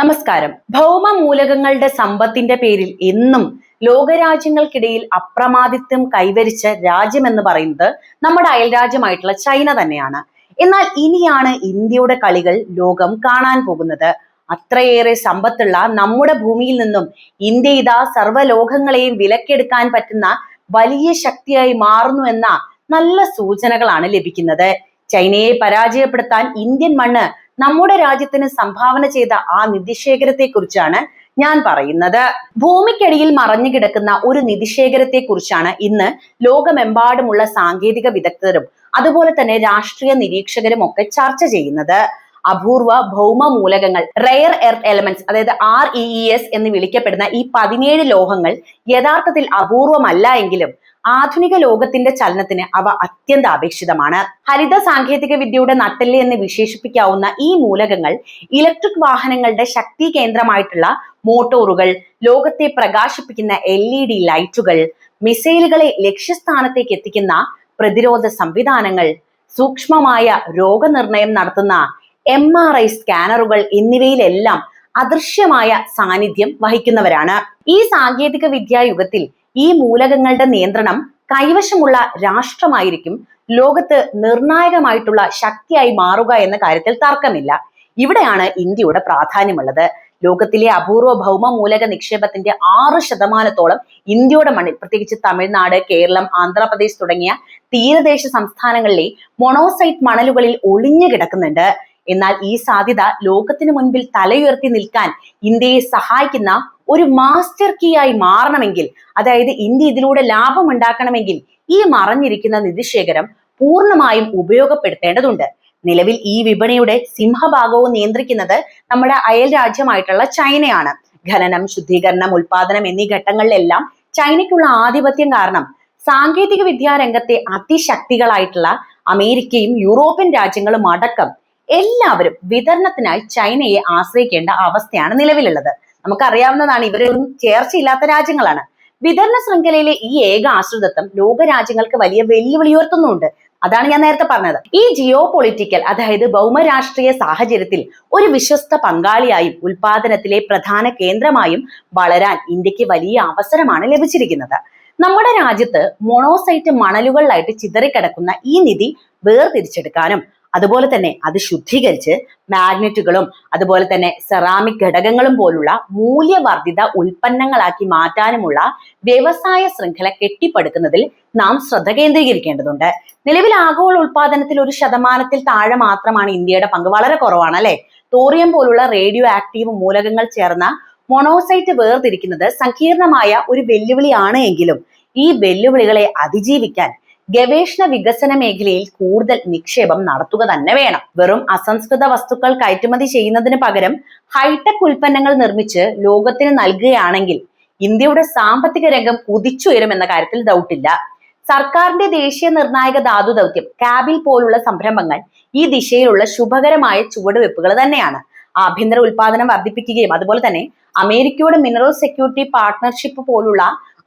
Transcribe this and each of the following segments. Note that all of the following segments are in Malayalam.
നമസ്കാരം. ഭൗമ മൂലകങ്ങളുടെ സമ്പത്തിന്റെ പേരിൽ എന്നും ലോകരാജ്യങ്ങൾക്കിടയിൽ അപ്രമാദിത്വം കൈവരിച്ച രാജ്യമെന്ന് പറയുന്നത് നമ്മുടെ അയൽരാജ്യമായിട്ടുള്ള ചൈന തന്നെയാണ്. എന്നാൽ ഇനിയാണ് ഇന്ത്യയുടെ കളികൾ ലോകം കാണാൻ പോകുന്നത്. അത്രയേറെ സമ്പത്തുള്ള നമ്മുടെ ഭൂമിയിൽ നിന്നും ഇന്ത്യ ഇതാ സർവ്വലോകങ്ങളെയും വിലക്കെടുക്കാൻ പറ്റുന്ന വലിയ ശക്തിയായി മാറുന്നു എന്ന നല്ല സൂചനകളാണ് ലഭിക്കുന്നത്. ചൈനയെ പരാജയപ്പെടുത്താൻ ഇന്ത്യൻ മണ്ണ് നമ്മുടെ രാജ്യത്തിന് സംഭാവന ചെയ്ത ആ നിധിശേഖരത്തെ കുറിച്ചാണ് ഞാൻ പറയുന്നത്. ഭൂമിക്കടിയിൽ മറഞ്ഞു കിടക്കുന്ന ഒരു നിധിശേഖരത്തെ കുറിച്ചാണ് ഇന്ന് ലോകമെമ്പാടുമുള്ള സാങ്കേതിക വിദഗ്ധരും അതുപോലെ തന്നെ രാഷ്ട്രീയ നിരീക്ഷകരും ഒക്കെ ചർച്ച ചെയ്യുന്നത്. അപൂർവ ഭൗമ മൂലകങ്ങൾ, റെയർ എർത്ത് എലമെന്റ്സ്, അതായത് REES എന്ന് വിളിക്കപ്പെടുന്ന ഈ 17 ലോഹങ്ങൾ യഥാർത്ഥത്തിൽ അപൂർവമല്ല എങ്കിലും ആധുനിക ലോകത്തിന്റെ ചലനത്തിന് അവ അത്യന്താപേക്ഷിതമാണ്. ഹരിത സാങ്കേതിക വിദ്യയുടെ നട്ടെല്ല് എന്ന് വിശേഷിപ്പിക്കാവുന്ന ഈ മൂലകങ്ങൾ ഇലക്ട്രിക് വാഹനങ്ങളുടെ ശക്തി കേന്ദ്രമായിട്ടുള്ള മോട്ടോറുകൾ, ലോകത്തെ പ്രകാശിപ്പിക്കുന്ന LED ലൈറ്റുകൾ, മിസൈലുകളെ ലക്ഷ്യസ്ഥാനത്തേക്ക് എത്തിക്കുന്ന പ്രതിരോധ സംവിധാനങ്ങൾ, സൂക്ഷ്മമായ രോഗനിർണയം നടത്തുന്ന MRI സ്കാനറുകൾ എന്നിവയിലെല്ലാം അദൃശ്യമായ സാന്നിധ്യം വഹിക്കുന്നവരാണ്. ഈ സാങ്കേതിക വിദ്യായുഗത്തിൽ ഈ മൂലകങ്ങളുടെ നിയന്ത്രണം കൈവശമുള്ള രാഷ്ട്രമായിരിക്കും ലോകത്ത് നിർണായകമായിട്ടുള്ള ശക്തിയായി മാറുക എന്ന കാര്യത്തിൽ തർക്കമില്ല. ഇവിടെയാണ് ഇന്ത്യയുടെ പ്രാധാന്യമുള്ളത്. ലോകത്തിലെ അപൂർവ ഭൗമ മൂലക നിക്ഷേപത്തിന്റെ 6% ഇന്ത്യയുടെ മണ്ണിൽ, പ്രത്യേകിച്ച് തമിഴ്നാട്, കേരളം, ആന്ധ്രാപ്രദേശ് തുടങ്ങിയ തീരദേശ സംസ്ഥാനങ്ങളിലെ മൊണോസൈറ്റ് മണലുകളിൽ ഒളിഞ്ഞു കിടക്കുന്നുണ്ട്. എന്നാൽ ഈ സാധ്യത ലോകത്തിന് മുൻപിൽ തലയുയർത്തി നിൽക്കാൻ ഇന്ത്യയെ സഹായിക്കുന്ന ഒരു മാസ്റ്റർ കീ ആയി മാറണമെങ്കിൽ, അതായത് ഇന്ത്യ ഇതിലൂടെ ലാഭം ഉണ്ടാക്കണമെങ്കിൽ ഈ മറഞ്ഞിരിക്കുന്ന നിധിശേഖരം പൂർണ്ണമായും ഉപയോഗപ്പെടുത്തേണ്ടതുണ്ട്. നിലവിൽ ഈ വിപണിയുടെ സിംഹഭാഗവും നിയന്ത്രിക്കുന്നത് നമ്മുടെ അയൽ രാജ്യമായിട്ടുള്ള ചൈനയാണ്. ഖനനം, ശുദ്ധീകരണം, ഉൽപാദനം എന്നീ ഘട്ടങ്ങളിലെല്ലാം ചൈനയ്ക്കുള്ള ആധിപത്യം കാരണം സാങ്കേതിക വിദ്യാരംഗത്തെ അതിശക്തികളായിട്ടുള്ള അമേരിക്കയും യൂറോപ്യൻ രാജ്യങ്ങളും അടക്കം എല്ലാവരും വിതരണത്തിനായി ചൈനയെ ആശ്രയിക്കേണ്ട അവസ്ഥയാണ് നിലവിലുള്ളത്. നമുക്കറിയാവുന്നതാണ്, ഇവരൊന്നും ചേർച്ചയില്ലാത്ത രാജ്യങ്ങളാണ്. വിതരണ ശൃംഖലയിലെ ഈ ഏക ആശ്രിതത്വം ലോകരാജ്യങ്ങൾക്ക് വലിയ വെല്ലുവിളി ഉയർത്തുന്നുണ്ട്. അതാണ് ഞാൻ നേരത്തെ പറഞ്ഞത്. ഈ ജിയോ പൊളിറ്റിക്കൽ, അതായത് ഭൗമരാഷ്ട്രീയ സാഹചര്യത്തിൽ ഒരു വിശ്വസ്ത പങ്കാളിയായും ഉൽപാദനത്തിലെ പ്രധാന കേന്ദ്രമായും വളരാൻ ഇന്ത്യക്ക് വലിയ അവസരമാണ് ലഭിച്ചിരിക്കുന്നത്. നമ്മുടെ രാജ്യത്ത് മൊണോസൈറ്റ് മണലുകളിലായിട്ട് ചിതറിക്കിടക്കുന്ന ഈ നിധി വേർതിരിച്ചെടുക്കാനും അതുപോലെ തന്നെ അത് ശുദ്ധീകരിച്ച് മാഗ്നറ്റുകളും അതുപോലെ തന്നെ സെറാമിക് ഘടകങ്ങളും പോലുള്ള മൂല്യവർദ്ധിത ഉൽപ്പന്നങ്ങളാക്കി മാറ്റാനുമുള്ള വ്യവസായ ശൃംഖല കെട്ടിപ്പടുക്കുന്നതിൽ നാം ശ്രദ്ധ കേന്ദ്രീകരിക്കേണ്ടതുണ്ട്. നിലവിൽ ആഗോള ഉൽപാദനത്തിൽ 1% താഴെ മാത്രമാണ് ഇന്ത്യയുടെ പങ്ക്. വളരെ കുറവാണ് അല്ലെ? തോറിയം പോലുള്ള റേഡിയോ ആക്റ്റീവ് മൂലകങ്ങൾ ചേർന്ന മൊണോസൈറ്റ് വേർതിരിക്കുന്നത് സങ്കീർണമായ ഒരു വെല്ലുവിളിയാണ് എങ്കിലും ഈ വെല്ലുവിളികളെ അതിജീവിക്കാൻ ഗവേഷണ വികസന മേഖലയിൽ കൂടുതൽ നിക്ഷേപം നടത്തുക തന്നെ വേണം. വെറും അസംസ്കൃത വസ്തുക്കൾ കയറ്റുമതി ചെയ്യുന്നതിന് പകരം ഹൈടെക് ഉൽപ്പന്നങ്ങൾ നിർമ്മിച്ച് ലോകത്തിന് നൽകുകയാണെങ്കിൽ ഇന്ത്യയുടെ സാമ്പത്തിക രംഗം കുതിച്ചുയരുമെന്ന കാര്യത്തിൽ ഡൗട്ടില്ല. സർക്കാരിന്റെ ദേശീയ നിർണായക ധാതു ദൗത്യം കാബിൽ പോലുള്ള സംരംഭങ്ങൾ ഈ ദിശയിലുള്ള ശുഭകരമായ ചുവടുവെപ്പുകൾ തന്നെയാണ്. ആഭ്യന്തര ഉൽപാദനം വർദ്ധിപ്പിക്കുകയും അതുപോലെ തന്നെ അമേരിക്കയുടെ മിനറൽ സെക്യൂരിറ്റി പാർട്ട്ണർഷിപ്പ് പോലുള്ള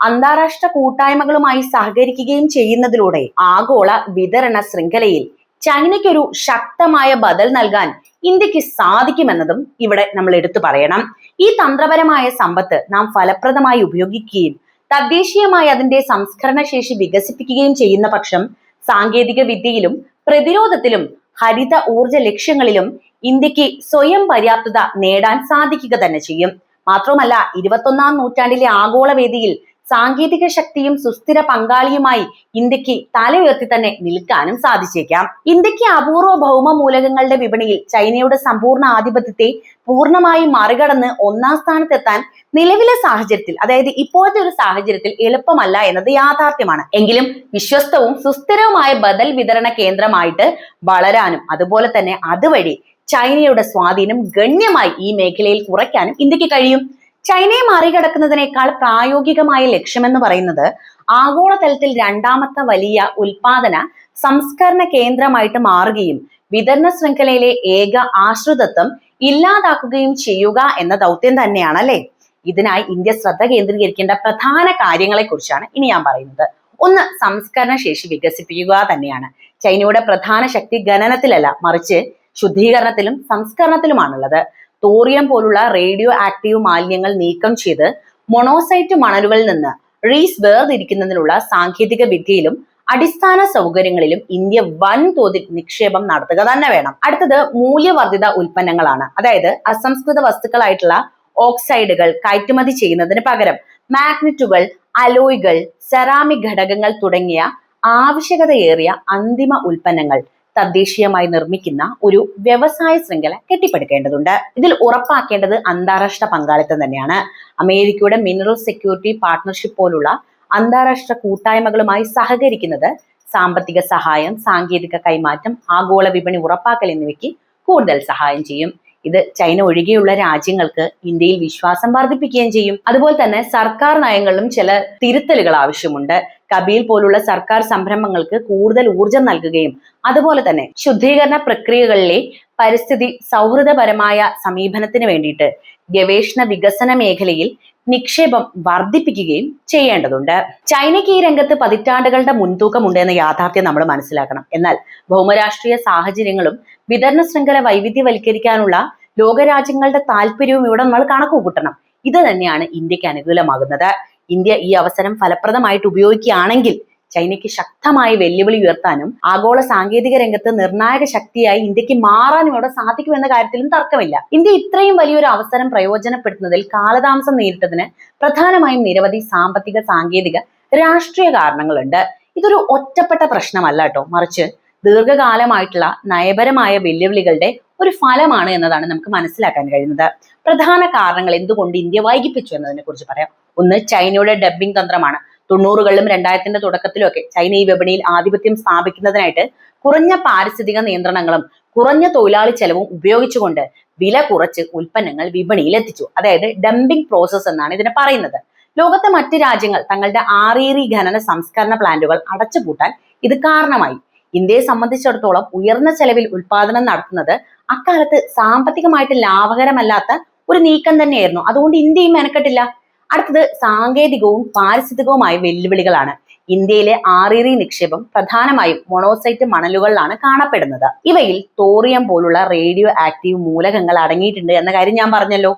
അന്താരാഷ്ട്ര കൂട്ടായ്മകളുമായി സഹകരിക്കുകയും ചെയ്യുന്നതിലൂടെ ആഗോള വിതരണ ശൃംഖലയിൽ ചൈനയ്ക്കൊരു ശക്തമായ ബദൽ നൽകാൻ ഇന്ത്യക്ക് സാധിക്കുമെന്നതും ഇവിടെ നമ്മൾ എടുത്തു പറയണം. ഈ തന്ത്രപരമായ സമ്പത്ത് നാം ഫലപ്രദമായി ഉപയോഗിക്കുകയും തദ്ദേശീയമായി അതിന്റെ സംസ്കരണ ശേഷി വികസിപ്പിക്കുകയും ചെയ്യുന്ന പക്ഷം സാങ്കേതിക വിദ്യയിലും പ്രതിരോധത്തിലും ഹരിത ഊർജ ലക്ഷ്യങ്ങളിലും ഇന്ത്യക്ക് സ്വയം പര്യാപ്തത നേടാൻ സാധിക്കുക തന്നെ ചെയ്യും. മാത്രമല്ല, 21ാം നൂറ്റാണ്ടിലെ ആഗോള വേദിയിൽ സാങ്കേതിക ശക്തിയും സുസ്ഥിര പങ്കാളിയുമായി ഇന്ത്യക്ക് തലയുയർത്തി തന്നെ നിൽക്കാനും സാധിച്ചേക്കാം. ഇന്ത്യക്ക് അപൂർവ ഭൗമ മൂലകങ്ങളുടെ വിപണിയിൽ ചൈനയുടെ സമ്പൂർണ്ണ ആധിപത്യത്തെ പൂർണ്ണമായും മറികടന്ന് 1ാം സ്ഥാനത്തെത്താൻ നിലവിലെ സാഹചര്യത്തിൽ, അതായത് ഇപ്പോഴത്തെ ഒരു സാഹചര്യത്തിൽ എളുപ്പമല്ല എന്നത് യാഥാർത്ഥ്യമാണ്. എങ്കിലും വിശ്വസ്തവും സുസ്ഥിരവുമായ ബദൽ വിതരണ കേന്ദ്രമായിട്ട് വളരാനും അതുപോലെ തന്നെ അതുവഴി ചൈനയുടെ സ്വാധീനം ഗണ്യമായി ഈ മേഖലയിൽ കുറയ്ക്കാനും ഇന്ത്യക്ക് കഴിയും. ചൈനയെ മറികടക്കുന്നതിനേക്കാൾ പ്രായോഗികമായ ലക്ഷ്യമെന്ന് പറയുന്നത് ആഗോളതലത്തിൽ 2ാമത്തെ വലിയ ഉൽപാദന സംസ്കരണ കേന്ദ്രമായിട്ട് മാറുകയും വിതരണ ശൃംഖലയിലെ ഏക ആശ്രിതത്വം ഇല്ലാതാക്കുകയും ചെയ്യുക എന്ന ദൗത്യം തന്നെയാണ് അല്ലെ? ഇതിനായി ഇന്ത്യ ശ്രദ്ധ കേന്ദ്രീകരിക്കേണ്ട പ്രധാന കാര്യങ്ങളെ കുറിച്ചാണ് ഇനി ഞാൻ പറയുന്നത്. ഒന്ന്, സംസ്കരണ ശേഷി വികസിപ്പിക്കുക തന്നെയാണ്. ചൈനയുടെ പ്രധാന ശക്തി ഖനനത്തിലല്ല, മറിച്ച് ശുദ്ധീകരണത്തിലും സംസ്കരണത്തിലുമാണുള്ളത്. തോറിയം പോലുള്ള റേഡിയോ ആക്റ്റീവ് മാലിന്യങ്ങൾ നീക്കം ചെയ്ത് മൊണോസൈറ്റ് മണലുകളിൽ നിന്ന് റീസ് വേർതിരിക്കുന്നതിനുള്ള സാങ്കേതിക വിദ്യയിലും അടിസ്ഥാന സൗകര്യങ്ങളിലും ഇന്ത്യ വൻതോതിൽ നിക്ഷേപം നടത്തുക തന്നെ വേണം. അടുത്തത് മൂല്യവർദ്ധിത ഉൽപ്പന്നങ്ങളാണ്. അതായത് അസംസ്കൃത വസ്തുക്കളായിട്ടുള്ള ഓക്സൈഡുകൾ കയറ്റുമതി ചെയ്യുന്നതിന് പകരം മാഗ്നറ്റുകൾ, അലോയ്കൾ, സെറാമിക് ഘടകങ്ങൾ തുടങ്ങിയ ആവശ്യകതയേറിയ അന്തിമ ഉൽപ്പന്നങ്ങൾ തദ്ദേശീയമായി നിർമ്മിക്കുന്ന ഒരു വ്യവസായ ശൃംഖല കെട്ടിപ്പടുക്കേണ്ടതുണ്ട്. ഇതിൽ ഉറപ്പാക്കേണ്ടത് അന്താരാഷ്ട്ര പങ്കാളിത്തം തന്നെയാണ്. അമേരിക്കയുടെ മിനറൽ സെക്യൂരിറ്റി പാർട്ട്ണർഷിപ്പ് പോലുള്ള അന്താരാഷ്ട്ര കൂട്ടായ്മകളുമായി സഹകരിക്കുന്നത് സാമ്പത്തിക സഹായം, സാങ്കേതിക കൈമാറ്റം, ആഗോള വിപണി ഉറപ്പാക്കൽ എന്നിവയ്ക്ക് കൂടുതൽ സഹായം ചെയ്യും. ഇത് ചൈന ഒഴികെയുള്ള രാജ്യങ്ങൾക്ക് ഇന്ത്യയിൽ വിശ്വാസം വർദ്ധിപ്പിക്കുകയും ചെയ്യും. അതുപോലെ തന്നെ സർക്കാർ നയങ്ങളിലും ചില തിരുത്തലുകൾ ആവശ്യമുണ്ട്. കബീൽ പോലുള്ള സർക്കാർ സംരംഭങ്ങൾക്ക് കൂടുതൽ ഊർജം നൽകുകയും അതുപോലെ തന്നെ ശുദ്ധീകരണ പ്രക്രിയകളിലെ പരിസ്ഥിതി സൗഹൃദപരമായ സമീപനത്തിന് വേണ്ടിയിട്ട് ഗവേഷണ വികസന മേഖലയിൽ നിക്ഷേപം വർദ്ധിപ്പിക്കുകയും ചെയ്യേണ്ടതുണ്ട്. ചൈനയ്ക്ക് ഈ രംഗത്ത് പതിറ്റാണ്ടുകളുടെ മുൻതൂക്കമുണ്ട് എന്ന യാഥാർത്ഥ്യം നമ്മൾ മനസ്സിലാക്കണം. എന്നാൽ ഭൗമരാഷ്ട്രീയ സാഹചര്യങ്ങളും വിതരണ ശൃംഖല വൈവിധ്യവൽക്കരിക്കാനുള്ള ലോകരാജ്യങ്ങളുടെ താല്പര്യവും ഇവിടെ നമ്മൾ കണക്ക് കൂട്ടണം. ഇത് തന്നെയാണ് ഇന്ത്യക്ക് അനുകൂലമാകുന്നത്. ഇന്ത്യ ഈ അവസരം ഫലപ്രദമായിട്ട് ഉപയോഗിക്കുകയാണെങ്കിൽ ചൈനയ്ക്ക് ശക്തമായ വെല്ലുവിളി ഉയർത്താനും ആഗോള സാങ്കേതിക രംഗത്ത് നിർണായക ശക്തിയായി ഇന്ത്യക്ക് മാറാനും ഇവിടെ സാധിക്കുമെന്ന കാര്യത്തിലും തർക്കമില്ല. ഇന്ത്യ ഇത്രയും വലിയൊരു അവസരം പ്രയോജനപ്പെടുത്തുന്നതിൽ കാലതാമസം നേരിട്ടതിന് പ്രധാനമായും നിരവധി സാമ്പത്തിക, സാങ്കേതിക, രാഷ്ട്രീയ കാരണങ്ങളുണ്ട്. ഇതൊരു ഒറ്റപ്പെട്ട പ്രശ്നമല്ല കേട്ടോ, മറിച്ച് ദീർഘകാലമായിട്ടുള്ള നയപരമായ വെല്ലുവിളികളുടെ ഒരു ഫലമാണ് എന്നതാണ് നമുക്ക് മനസ്സിലാക്കാൻ കഴിയുന്നത്. പ്രധാന കാരണങ്ങൾ എന്തുകൊണ്ട് ഇന്ത്യ വൈകിപ്പിച്ചു എന്നതിനെ കുറിച്ച് പറയാം. ഒന്ന്, ചൈനയുടെ ഡബ്ബിംഗ് തന്ത്രമാണ്. 90കളിലും 2000ത്തിന്റെ തുടക്കത്തിലും ഒക്കെ ചൈന ഈ വിപണിയിൽ ആധിപത്യം സ്ഥാപിക്കുന്നതിനായിട്ട് കുറഞ്ഞ പാരിസ്ഥിതിക നിയന്ത്രണങ്ങളും കുറഞ്ഞ തൊഴിലാളി ചെലവും ഉപയോഗിച്ചുകൊണ്ട് വില കുറച്ച് ഉൽപ്പന്നങ്ങൾ വിപണിയിൽ എത്തിച്ചു. അതായത് ഡംപിംഗ് പ്രോസസ് എന്നാണ് ഇതിനെ പറയുന്നത്. ലോകത്തെ മറ്റ് രാജ്യങ്ങൾ തങ്ങളുടെ ആറേറി ഖനന സംസ്കരണ പ്ലാന്റുകൾ അടച്ചുപൂട്ടാൻ ഇത് കാരണമായി. ഇന്ത്യയെ സംബന്ധിച്ചിടത്തോളം ഉയർന്ന ചെലവിൽ ഉൽപാദനം നടത്തുന്നത് അക്കാലത്ത് സാമ്പത്തികമായിട്ട് ലാഭകരമല്ലാത്ത ഒരു നീക്കം തന്നെയായിരുന്നു. അതുകൊണ്ട് ഇന്ത്യയും മെനക്കെട്ടില്ല. അടുത്തത് സാങ്കേതികവും പാരിസ്ഥിതികവുമായ വെല്ലുവിളികളാണ്. ഇന്ത്യയിലെ ആറേറി നിക്ഷേപം പ്രധാനമായും മൊണോസൈറ്റ് മണലുകളിലാണ് കാണപ്പെടുന്നത്. ഇവയിൽ തോറിയം പോലുള്ള റേഡിയോ ആക്റ്റീവ് മൂലകങ്ങൾ അടങ്ങിയിട്ടുണ്ട് എന്ന കാര്യം ഞാൻ പറഞ്ഞല്ലോ.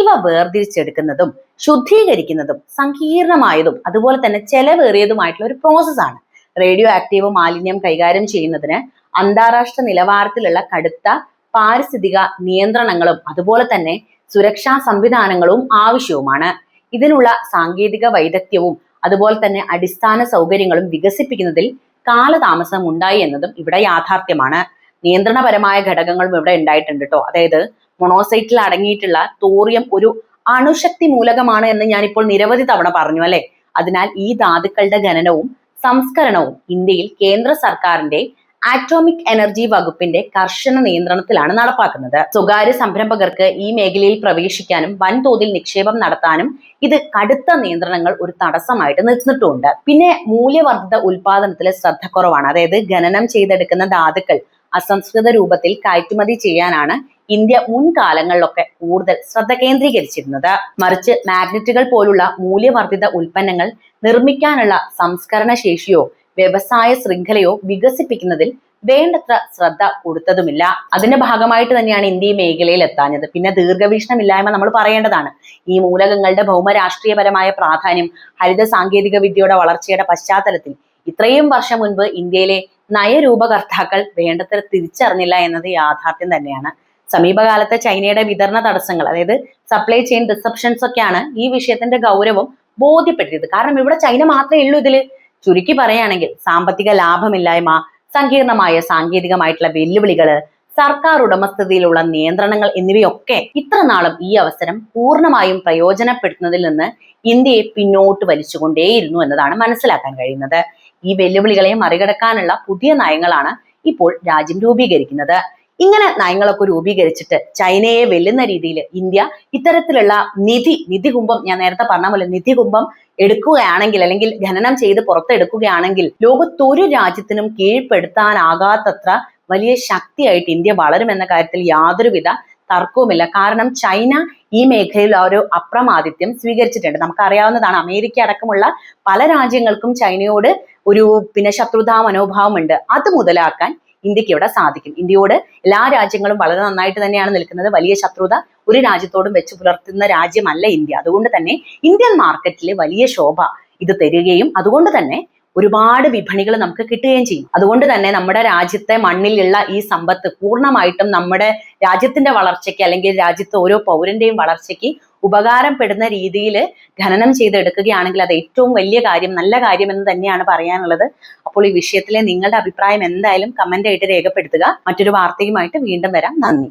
ഇവ വേർതിരിച്ചെടുക്കുന്നതും ശുദ്ധീകരിക്കുന്നതും സങ്കീർണമായതും അതുപോലെ തന്നെ ചെലവേറിയതുമായിട്ടുള്ള ഒരു പ്രോസസ്സാണ്. റേഡിയോ ആക്റ്റീവ് മാലിന്യം കൈകാര്യം ചെയ്യുന്നതിന് അന്താരാഷ്ട്ര നിലവാരത്തിലുള്ള കടുത്ത പാരിസ്ഥിതിക നിയന്ത്രണങ്ങളും അതുപോലെ തന്നെ സുരക്ഷാ സംവിധാനങ്ങളും ആവശ്യവുമാണ്. ഇതിനുള്ള സാങ്കേതിക വൈദഗ്ധ്യവും അതുപോലെ തന്നെ അടിസ്ഥാന സൗകര്യങ്ങളും വികസിപ്പിക്കുന്നതിൽ കാലതാമസം ഉണ്ടായി എന്നതും ഇവിടെ യാഥാർത്ഥ്യമാണ്. നിയന്ത്രണപരമായ ഘടകങ്ങളും ഇവിടെ ഉണ്ടായിട്ടുണ്ട് കേട്ടോ. അതായത് മൊണോസൈറ്റിൽ അടങ്ങിയിട്ടുള്ള തോറിയം ഒരു അണുശക്തി മൂലകമാണ് എന്ന് ഞാനിപ്പോൾ നിരവധി തവണ പറഞ്ഞു അല്ലെ. അതിനാൽ ഈ ധാതുക്കളുടെ ഖനനവും സംസ്കരണവും ഇന്ത്യയിൽ കേന്ദ്ര സർക്കാരിന്റെ ആറ്റോമിക് എനർജി വകുപ്പിന്റെ കർശന നിയന്ത്രണത്തിലാണ് നടപ്പാക്കുന്നത്. സ്വകാര്യ സംരംഭകർക്ക് ഈ മേഖലയിൽ പ്രവേശിക്കാനും വൻതോതിൽ നിക്ഷേപം നടത്താനും ഇത് കടുത്ത നിയന്ത്രണങ്ങൾ ഒരു തടസ്സമായിട്ട് നിൽക്കുന്നുണ്ട്. പിന്നെ മൂല്യവർദ്ധിത ഉൽപാദനത്തിലെ ശ്രദ്ധക്കുറവാണ്. അതായത് ഖനനം ചെയ്തെടുക്കുന്ന ധാതുക്കൾ അസംസ്കൃത രൂപത്തിൽ കയറ്റുമതി ചെയ്യാനാണ് ഇന്ത്യ മുൻകാലങ്ങളിലൊക്കെ കൂടുതൽ ശ്രദ്ധ കേന്ദ്രീകരിച്ചിരുന്നത്. മറിച്ച് മാഗ്നറ്റുകൾ പോലുള്ള മൂല്യവർദ്ധിത ഉൽപ്പന്നങ്ങൾ നിർമ്മിക്കാനുള്ള സംസ്കരണ ശേഷിയോ വ്യവസായ ശൃംഖലയോ വികസിപ്പിക്കുന്നതിൽ വേണ്ടത്ര ശ്രദ്ധ കൊടുത്തതുമില്ല. അതിന്റെ ഭാഗമായിട്ട് തന്നെയാണ് ഇന്ത്യ ഈ മേഖലയിൽ എത്താഞ്ഞത്. പിന്നെ ദീർഘവീക്ഷണമില്ലായ്മ നമ്മൾ പറയേണ്ടതാണ്. ഈ മൂലകങ്ങളുടെ ഭൗമരാഷ്ട്രീയപരമായ പ്രാധാന്യം ഹരിത സാങ്കേതിക വിദ്യയുടെ വളർച്ചയുടെ പശ്ചാത്തലത്തിൽ ഇത്രയും വർഷം മുൻപ് ഇന്ത്യയിലെ നയരൂപകർത്താക്കൾ വേണ്ടത്ര തിരിച്ചറിഞ്ഞില്ല എന്നത് യാഥാർത്ഥ്യം തന്നെയാണ്. സമീപകാലത്തെ ചൈനയുടെ വിതരണ തടസ്സങ്ങൾ, അതായത് സപ്ലൈ ചെയിൻ ഡിസപ്ഷൻസ് ഒക്കെയാണ് ഈ വിഷയത്തിന്റെ ഗൗരവം ബോധ്യപ്പെടുത്തിയത്. കാരണം ഇവിടെ ചൈന മാത്രമേ ഉള്ളൂ ഇതില്. ചുരുക്കി പറയുകയാണെങ്കിൽ സാമ്പത്തിക ലാഭമില്ലായ്മ, സങ്കീർണമായ സാങ്കേതികമായിട്ടുള്ള വെല്ലുവിളികള്, സർക്കാർ ഉടമസ്ഥതയിലുള്ള നിയന്ത്രണങ്ങൾ എന്നിവയൊക്കെ ഇത്ര നാളും ഈ അവസരം പൂർണ്ണമായും പ്രയോജനപ്പെടുത്തുന്നതിൽ നിന്ന് ഇന്ത്യയെ പിന്നോട്ട് വലിച്ചുകൊണ്ടേയിരുന്നു എന്നതാണ് മനസ്സിലാക്കാൻ കഴിയുന്നത്. ഈ വെല്ലുവിളികളെ മറികടക്കാനുള്ള പുതിയ നയങ്ങളാണ് ഇപ്പോൾ രാജ്യം രൂപീകരിക്കുന്നത്. ഇങ്ങനെ നയങ്ങളൊക്കെ രൂപീകരിച്ചിട്ട് ചൈനയെ വെല്ലുന്ന രീതിയിൽ ഇന്ത്യ ഇത്തരത്തിലുള്ള നിധി കുംഭം, ഞാൻ നേരത്തെ പറഞ്ഞ പോലെ നിധി കുംഭം എടുക്കുകയാണെങ്കിൽ അല്ലെങ്കിൽ ഖനനം ചെയ്ത് പുറത്തെടുക്കുകയാണെങ്കിൽ ലോകത്തൊരു രാജ്യത്തിനും കീഴ്പ്പെടുത്താനാകാത്തത്ര വലിയ ശക്തിയായിട്ട് ഇന്ത്യ വളരുമെന്ന കാര്യത്തിൽ യാതൊരുവിധ തർക്കവുമില്ല. കാരണം ചൈന ഈ മേഖലയിൽ ഒരു അപ്രമാദിത്യം സ്വീകരിച്ചിട്ടുണ്ട്. നമുക്കറിയാവുന്നതാണ്, അമേരിക്ക അടക്കമുള്ള പല രാജ്യങ്ങൾക്കും ചൈനയോട് ഒരു ശത്രുതാ മനോഭാവമുണ്ട്. അത് മുതലാക്കാൻ ഇന്ത്യക്ക് ഇവിടെ സാധിക്കും. ഇന്ത്യയോട് എല്ലാ രാജ്യങ്ങളും വളരെ നന്നായിട്ട് തന്നെയാണ് നിൽക്കുന്നത്. വലിയ ശത്രുത ഒരു രാജ്യത്തോടും വെച്ച് പുലർത്തുന്ന രാജ്യമല്ല ഇന്ത്യ. അതുകൊണ്ട് തന്നെ ഇന്ത്യൻ മാർക്കറ്റിൽ വലിയ ശോഭ ഇത് തരികയും അതുകൊണ്ട് തന്നെ ഒരുപാട് വിപണികൾ നമുക്ക് കിട്ടുകയും ചെയ്യും. അതുകൊണ്ട് തന്നെ നമ്മുടെ രാജ്യത്തെ മണ്ണിലുള്ള ഈ സമ്പത്ത് പൂർണ്ണമായിട്ടും നമ്മുടെ രാജ്യത്തിന്റെ വളർച്ചയ്ക്ക് അല്ലെങ്കിൽ രാജ്യത്തെ ഓരോ പൗരന്റെയും വളർച്ചയ്ക്ക് ഉപകാരപ്പെടുന്ന രീതിയിൽ ഖനനം ചെയ്തെടുക്കുകയാണെങ്കിൽ അത് ഏറ്റവും വലിയ കാര്യം, നല്ല കാര്യം എന്ന് തന്നെയാണ് പറയാനുള്ളത്. അപ്പോൾ ഈ വിഷയത്തിലെ നിങ്ങളുടെ അഭിപ്രായം എന്തായാലും കമന്റ് ആയിട്ട് രേഖപ്പെടുത്തുക. മറ്റൊരു വാർത്തയുമായിട്ട് വീണ്ടും വരാം. നന്ദി.